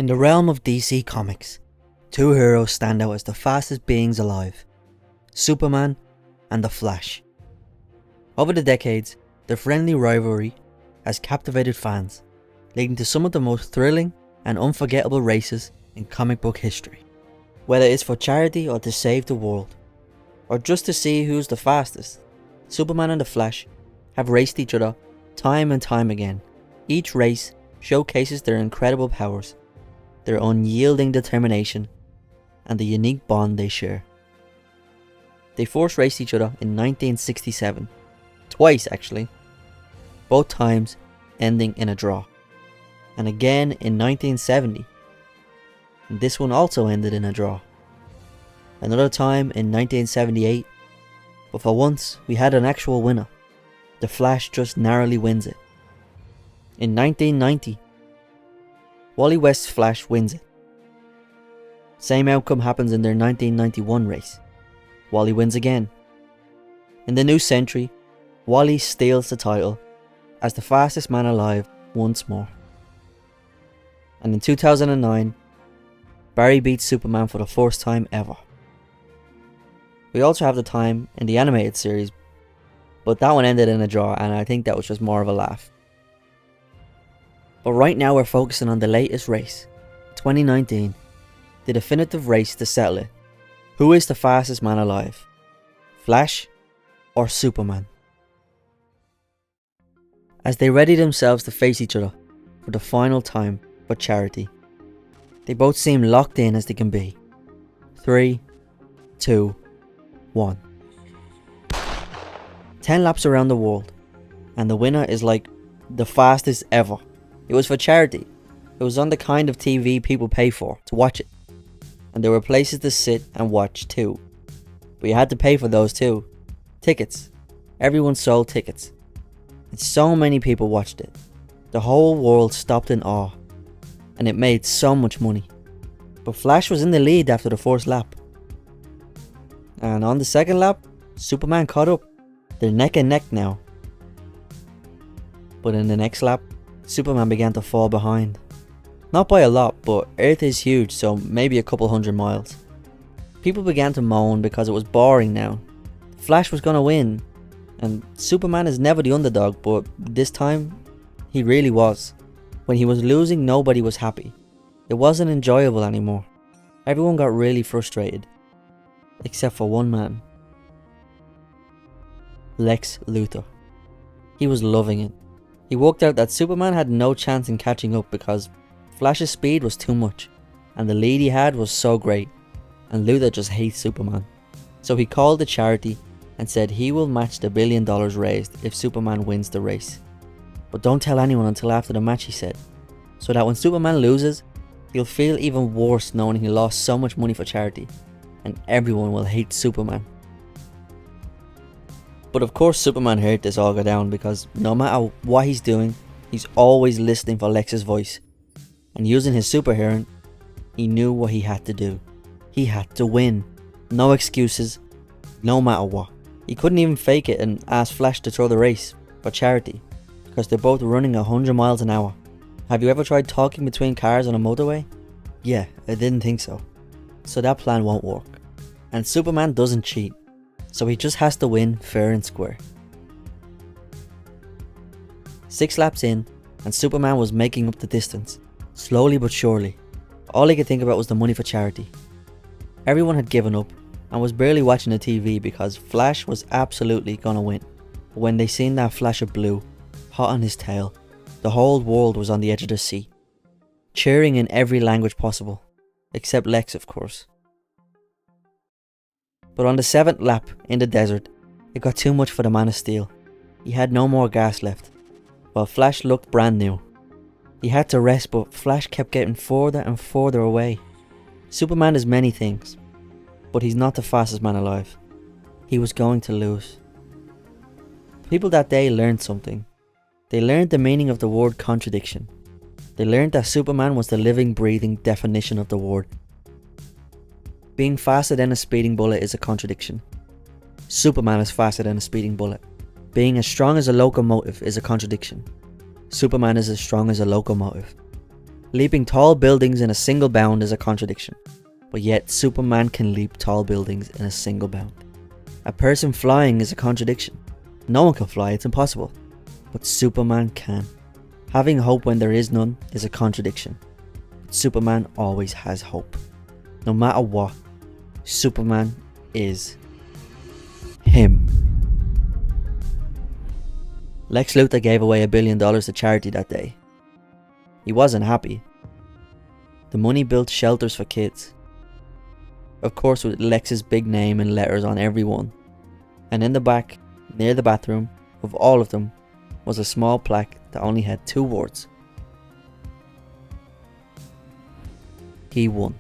In the realm of DC Comics, two heroes stand out as the fastest beings alive: Superman and the Flash. Over the decades, their friendly rivalry has captivated fans, leading to some of the most thrilling and unforgettable races in comic book history. Whether it's for charity or to save the world, or just to see who's the fastest, Superman and the Flash have raced each other time and time again. Each race showcases their incredible powers, their unyielding determination, and the unique bond they share. They first raced each other in 1967, twice actually, both times ending in a draw, and again in 1970, and this one also ended in a draw. Another time in 1978, but for once we had an actual winner. The Flash just narrowly wins it. In 1990, Wally West's Flash wins it. Same outcome happens in their 1991 race. Wally wins again. In the new century, Wally steals the title as the fastest man alive once more. And in 2009, Barry beats Superman for the first time ever. We also have the time in the animated series, but that one ended in a draw, and I think that was just more of a laugh. But right now we're focusing on the latest race, 2019, the definitive race to settle it. Who is the fastest man alive? Flash or Superman? As they ready themselves to face each other for the final time for charity, they both seem locked in as they can be. 3, 2, 1. 10 laps around the world, and the winner is like the fastest ever. It was for charity. It was on the kind of TV people pay for to watch it, and there were places to sit and watch too, but you had to pay for those too. Tickets. Everyone sold tickets, and so many people watched it. The whole world stopped in awe, and it made so much money. But Flash was in the lead after the first lap, and on the second lap, Superman caught up. They're neck and neck now. But in the next lap, Superman began to fall behind. Not by a lot, but Earth is huge, so maybe a couple hundred miles. People began to moan because it was boring now. Flash was gonna win, and Superman is never the underdog, but this time, he really was. When he was losing, nobody was happy. It wasn't enjoyable anymore. Everyone got really frustrated, except for one man. Lex Luthor. He was loving it. He worked out that Superman had no chance in catching up because Flash's speed was too much, and the lead he had was so great, and Luthor just hates Superman. So he called the charity and said he will match the $1 billion raised if Superman wins the race. But don't tell anyone until after the match, he said, so that when Superman loses, he'll feel even worse knowing he lost so much money for charity, and everyone will hate Superman. But of course Superman heard this all go down because no matter what he's doing, he's always listening for Lex's voice. And using his super hearing, he knew what he had to do. He had to win. No excuses, no matter what. He couldn't even fake it and ask Flash to throw the race for charity because they're both running 100 miles an hour. Have you ever tried talking between cars on a motorway? Yeah, I didn't think so. So that plan won't work. And Superman doesn't cheat, so he just has to win fair and square. 6 laps in, and Superman was making up the distance, slowly but surely. All he could think about was the money for charity. Everyone had given up and was barely watching the TV because Flash was absolutely gonna win. But when they seen that flash of blue, hot on his tail, the whole world was on the edge of their seat, cheering in every language possible, except Lex, of course. But on the 7th lap in the desert, it got too much for the Man of Steel. He had no more gas left, while Flash looked brand new. He had to rest, but Flash kept getting further and further away. Superman is many things, but he's not the fastest man alive. He was going to lose. People that day learned something. They learned the meaning of the word contradiction. They learned that Superman was the living, breathing definition of the word. Being faster than a speeding bullet is a contradiction. Superman is faster than a speeding bullet. Being as strong as a locomotive is a contradiction. Superman is as strong as a locomotive. Leaping tall buildings in a single bound is a contradiction, but yet Superman can leap tall buildings in a single bound. A person flying is a contradiction. No one can fly, it's impossible. But Superman can. Having hope when there is none is a contradiction. But Superman always has hope. No matter what, Superman is him. Lex Luthor gave away $1 billion to charity that day. He wasn't happy. The money built shelters for kids. Of course, with Lex's big name in letters on every one. And in the back, near the bathroom, of all of them, was a small plaque that only had 2 words. He won.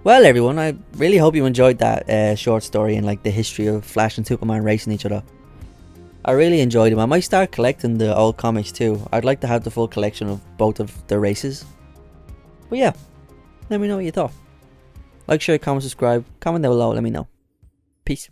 Well everyone, I really hope you enjoyed that short story and like the history of Flash and Superman racing each other. I really enjoyed them. I might start collecting the old comics too. I'd like to have the full collection of both of the races. But yeah, let me know what you thought. Like, share, comment, subscribe, comment down below, let me know. Peace.